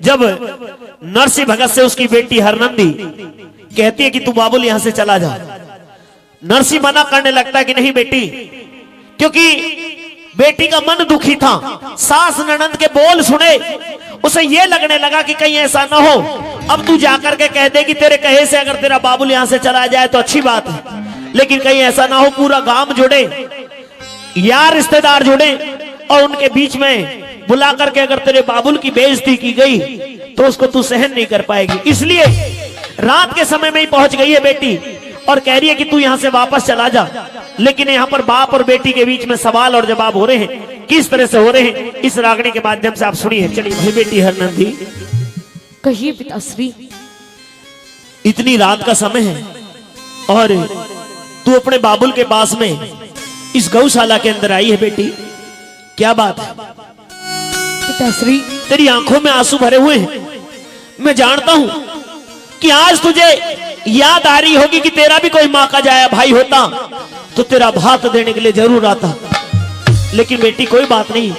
जब नरसिंह भगत से उसकी बेटी हरनंदी कहती है कि तू बाबुल यहां से चला जा, नरसिंह मना करने लगता है कि नहीं बेटी, क्योंकि बेटी का मन दुखी था। सास ननंद के बोल सुने उसे यह लगने लगा कि कहीं ऐसा ना हो अब तू जाकर के कह दे कि तेरे कहे से अगर तेरा बाबुल यहां से चला जाए तो अच्छी बात है, लेकिन कहीं ऐसा ना हो पूरा गांव जुड़े, यार रिश्तेदार जुड़े और उनके बीच में बुला करके अगर तेरे बाबुल की बेइज्जती की गई तो उसको तू सहन नहीं कर पाएगी। इसलिए रात के समय में ही पहुंच गई है बेटी और कह रही है कि तू यहां से वापस चला जा। लेकिन यहां पर बाप और बेटी के बीच में सवाल और जवाब हो रहे हैं, किस तरह से हो रहे हैं इस रागनी के माध्यम से आप सुनिए। चलिए भाई बेटी हरनंदी, कहिए पिताश्री। इतनी रात का समय है और तू अपने बाबुल के पास में इस गौशाला के अंदर आई है बेटी, क्या बात है? पिताश्री तेरी आंखों में आंसू भरे हुए हैं। मैं जानता हूं कि आज तुझे याद आ रही होगी कि तेरा भी कोई मां का जाया भाई होता तो तेरा भात देने के लिए जरूर आता। लेकिन बेटी कोई बात नहीं,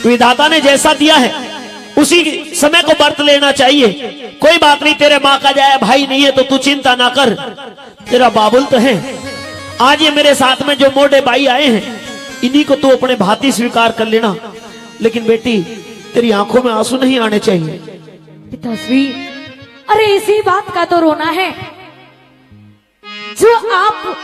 विधाता ने जैसा दिया है उसी समय को बरत लेना चाहिए। कोई बात नहीं, तेरे मां का जाया भाई नहीं है तो तू चिंता ना कर, तेरा बाबुल तो है। आज ये मेरे साथ में जो मोटे भाई आए हैं इन्हीं को तू अपने भांति स्वीकार कर लेना। लेकिन बेटी तेरी आंखों में आंसू नहीं आने चाहिए। पिताश्री अरे इसी बात का तो रोना है जो आप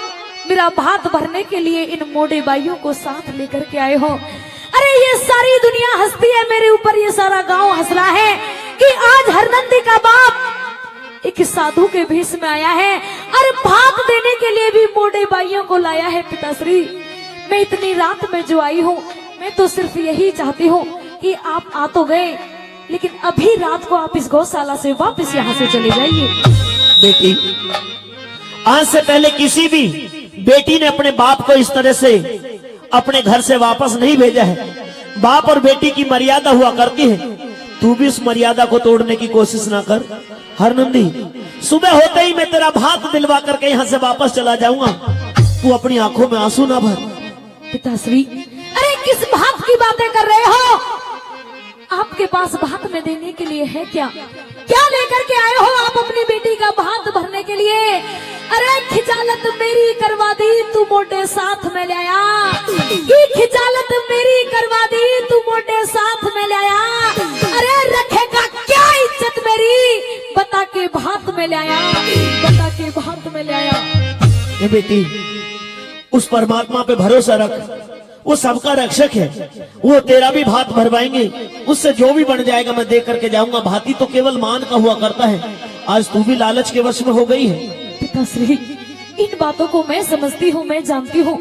मेरा भात भरने के लिए इन मोटे भाइयों को साथ लेकर के आए हो। अरे ये सारी दुनिया हंसती है मेरे ऊपर, ये सारा गांव हंस रहा है कि आज हरनंदी का बाप एक साधु के भेष में आया है और भात देने के लिए भी मोटे भाइयों को लाया है। पिताश्री मैं इतनी रात में जो आई हूँ मैं तो सिर्फ यही चाहती हूँ कि आप आ तो गए, लेकिन अभी रात को आप इस गौशाला से वापस यहाँ से चले जाइए। बेटी आज से पहले किसी भी बेटी ने अपने बाप को इस तरह से अपने घर से वापस नहीं भेजा है। बाप और बेटी की मर्यादा हुआ करती है, तू भी उस मर्यादा को तोड़ने की कोशिश ना कर। हरनंदी सुबह होते ही मैं तेरा भात दिलवा करके यहाँ से वापस चला जाऊंगा, तू अपनी आंखों में आंसू ना भर। पिताश्री अरे किस भात की बातें कर रहे हो? आपके पास भात में देने के लिए है क्या? क्या लेकर के आए हो आप अपनी बेटी का भात भरने के लिए? अरे खिजालत मेरी करवा दी तू मोटे साथ में ले आया, ये खिजालत मेरी करवा दी तू मोटे साथ में ले आया। अरे रखेगा क्या इज्जत मेरी? बता के भात में ले आया, बता के भात में ले आया। ये बेटी उस परमात्मा पे भरोसा रख, वो सबका रक्षक है, वो तेरा भी भात भरवाएंगे, उससे जो भी बन जाएगा मैं दे करके जाऊंगा। भाती तो केवल मान का हुआ करता है, आज तू भी लालच के वश में हो गई है। पिताश्री इन बातों को मैं समझती हूँ, मैं जानती हूँ,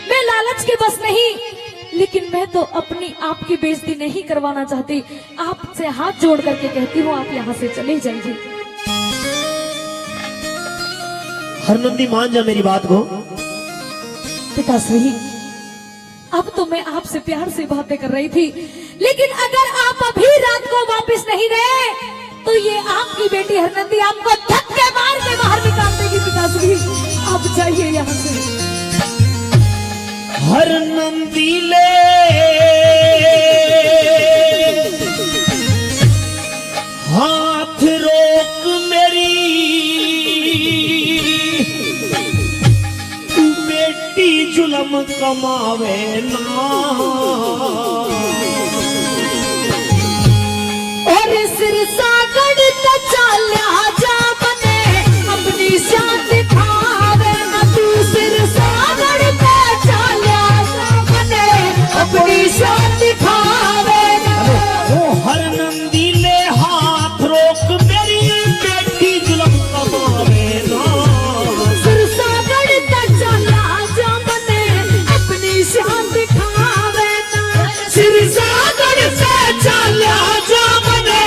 मैं लालच के बस नहीं, लेकिन मैं तो अपनी आपकी बेइज्जती नहीं करवाना चाहती। आपसे हाथ जोड़ करके कहती हूँ आप यहाँ से चले जाइए। हरनंदी मान जा मेरी बात को। पिताश्री अब तो मैं आपसे प्यार से बातें कर रही थी, लेकिन अगर आप अभी रात को वापस नहीं गए तो ये आपकी बेटी हरनंदी आपको धक्के मार के बाहर निकाल देगी। पिताश्री आप जाइए यहाँ से। हरनंदी ले हाथ रोक मेरी, बेटी जुल्म कमावे ना, और सिर सागड़ तो चाल्या जा बने अपनी शान दिखावे ना, तू सिर सागड़ तो चाल्या जा बने अपनी शान दिखावे ना। ओ हरनंदी ले हाथ रोक मेरी, बेटी जुल्म कमावे ना, सिर सागड़ तो चाल्या जा बने अपनी शान दिखावे ना, सिर सागर से चाल्या जा बने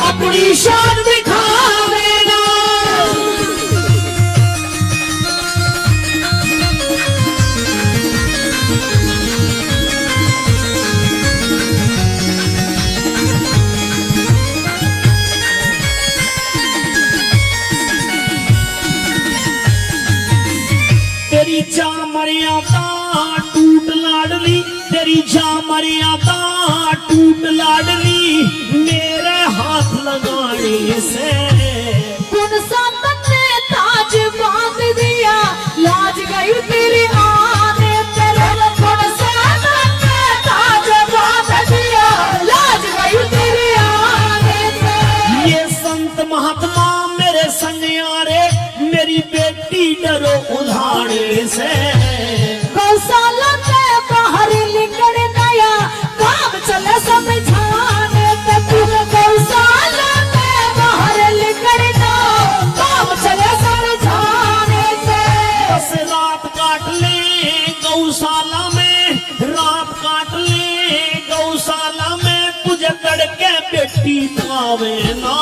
अपनी शान दिखावेगा। तेरी जा मर्यादा टूट लाडली, तेरी जा मर्यादा टूट लाडली, मेरे हाथ लगा उल्हाड़ी से। कौन सा तन्ने ताज बांध दिया, लाज गई तेरी आने तेरे। कौन सा तन्ने ताज बांध दिया, लाज गई तेरी आने तेरे। ये संत महात्मा मेरे संग यारे, मेरी बेटी डरो उल्हाड़ी से। गौशाला से बाहर निकल नया काम चले समझाने ते। गौशाला से बाहर निकलना काम चले समझाने ते। बस रात काट ले गौशाला में, रात काट ले गौशाला में, तुझे तड़के बेटी पावे ना।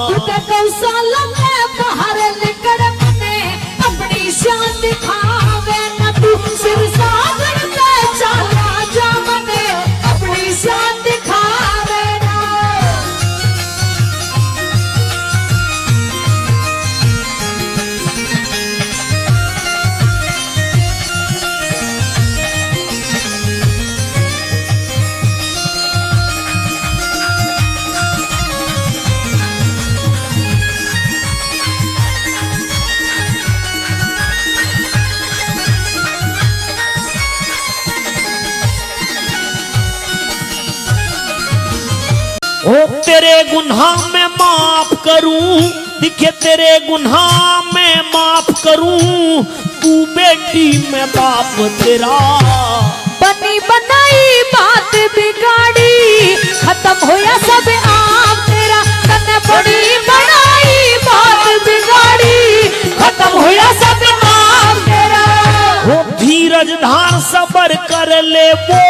तुझे गौशाला में बाहर निकल मने अपनी शान दिखावे ना। तू सिर सागर पे चला जा मने अपनी शान दिखावे ना। ओ तेरे गुनाह में माफ करूं, दिखे तेरे गुनाह में माफ करूं, तू बेटी में बाप तेरा। बनी बनाई बात बिगाड़ी, खत्म होया सब आप तेरा। तने बड़ी बनाई बात बिगाड़ी, खत्म होया सब आप तेरा। ओ धीरज धार सबर कर ले वो,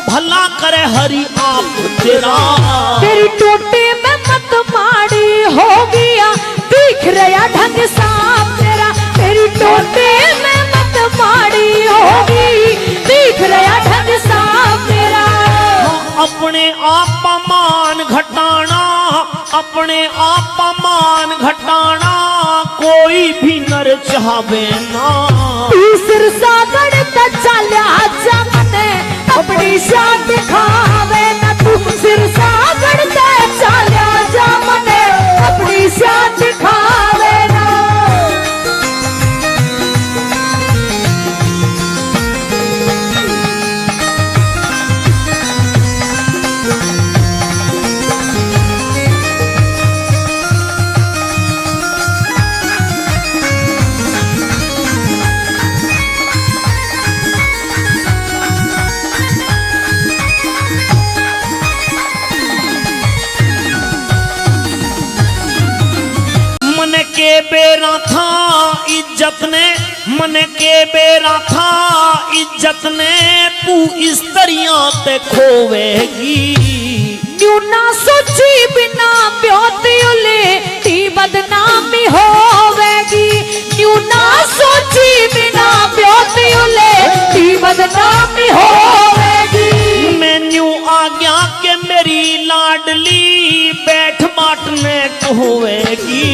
भला करे हरि आप तेरा। तेरी टोटी में मत माड़ी हो गया, दिख रहा ढंग साफ तेरा। तेरी टोटी में मत माड़ी होगी, दिख रहा ढंग साफ तेरा। अपने आप मान घटाना, अपने आप मान घटाना, कोई भी नर चाहवे ना। सिर सागर तक चल्या जा मने अपनी शान दिखावे ना। तू सिर सागर तक चल्या जा मने अपनी शान दिखावे ना। के बेरा था इज्जत ने, मन के बेरा था इज्जत ने, तू स्त्रियां ते खोवेगी। न्यू ना सोची बिना ब्योतियुले ती बदनामी होवेगी। न्यू ना सोची बिना ब्योतियुले ती बदनामी होवेगी। मैं न्यू आज्ञा के मेरी लाडली बैठ बाटने होवेगी।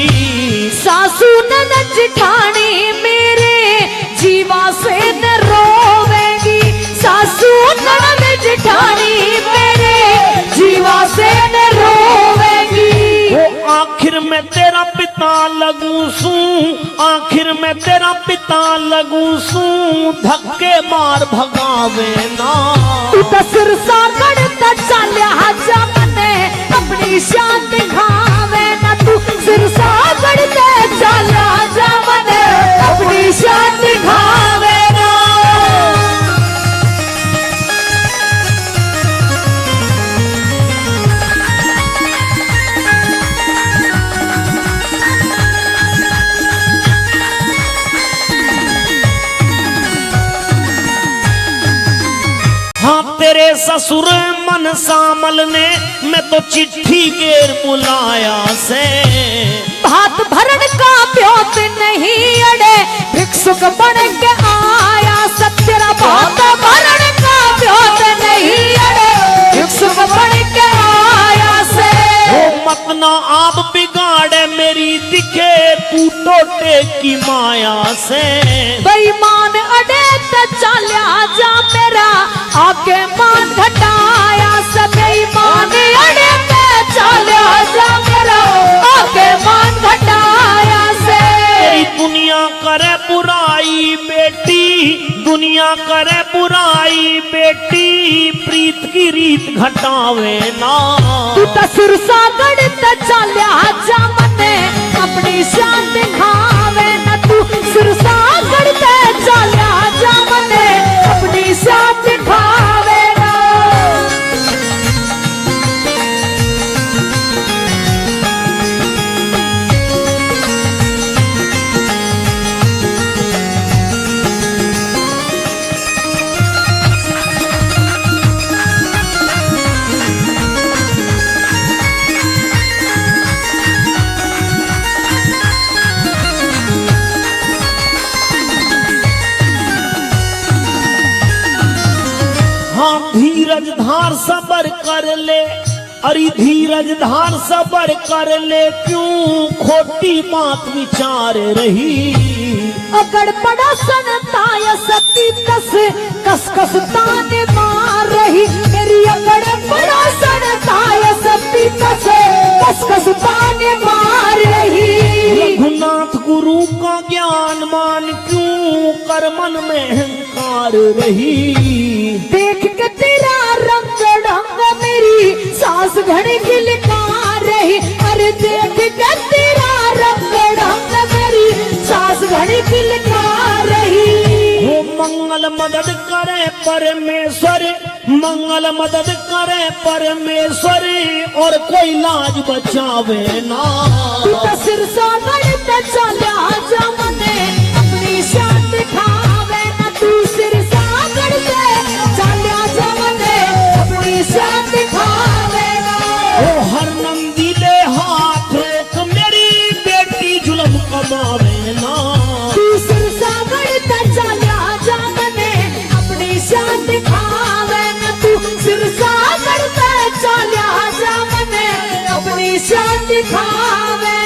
सासू ननद जेठानी मेरे जीवा से न रोवेगी। सासू ननद जेठानी मेरे जीवा से न रोवेगी। वो आखिर में तेरा पिता लगू सू, आखिर में तेरा पिता लगू सू, धक्के मार भगावे ना। तू तो सिर सागर तक चल्या जा मने अपनी शान दिखावे ना। तू सिर सागर तक चल्या जा मने अपनी शान दिखावे ना। हाँ तेरे ससुर मन सामल ने मैं तो चिट्ठी गेर बुलाया से। भात भरण का प्योत नहीं अड़े भिक्षुक बन के आया सत्यरा। भात भरण का प्योत नहीं अड़े भिक्षुक बन के आया से। मत ना आप बिगाड़े मेरी दिखे तू टोटे की माया से। बेईमान अड़े त चल्या जा मेरा आके मान घटाया से। बेईमान अड़े त चल्या जा मेरा करे बुराई बेटी प्रीत की रीत घटावे ना। तू तो सुरसागढ़ ते चाल्या जा मने अपनी शान दिखावे ना। तू सुरसागढ़ ते चाल्या जा मने अपनी शान दिखावे ना। हाँ धीरज धार सबर कर ले, अरे धीरज धार सबर कर ले, क्यों खोटी बात विचार रही। अगड़ पड़ा सनताय सती कस कस कस ताने मार रही। मेरी अगड़ पड़ा सनताय सती कस कस कस ताने मार रही। रघुनाथ गुरु का ज्ञान मान, क्यों कर मन में अहंकार रही। देख के तेरा रंग ढंग मेरी सांस घड़ी खिलकार रही। अरे देख के तेरा रंग ढंग मेरी सांस घड़ी खिलकार रही। वो मंगल मदद करे परमेश्वर, मंगल मदद करे परमेश्वर, और कोई लाज बचावे ना। तू तो सिरसागढ़ ते चाल्या जा मने अपनी शान दिखावे ना। तू सिरसागढ़ ते चाल्या जा मने अपनी शान दिखावे ना। ओ हर नंदी ले हाथ रोक मेरी बेटी जुल्म कमावे ना। तू सिरसागढ़ ते चाल्या जा मने अपनी शान दिखावे ना। तू सिरसागढ़ ते चाल्या जा मने अपनी शान दिखावे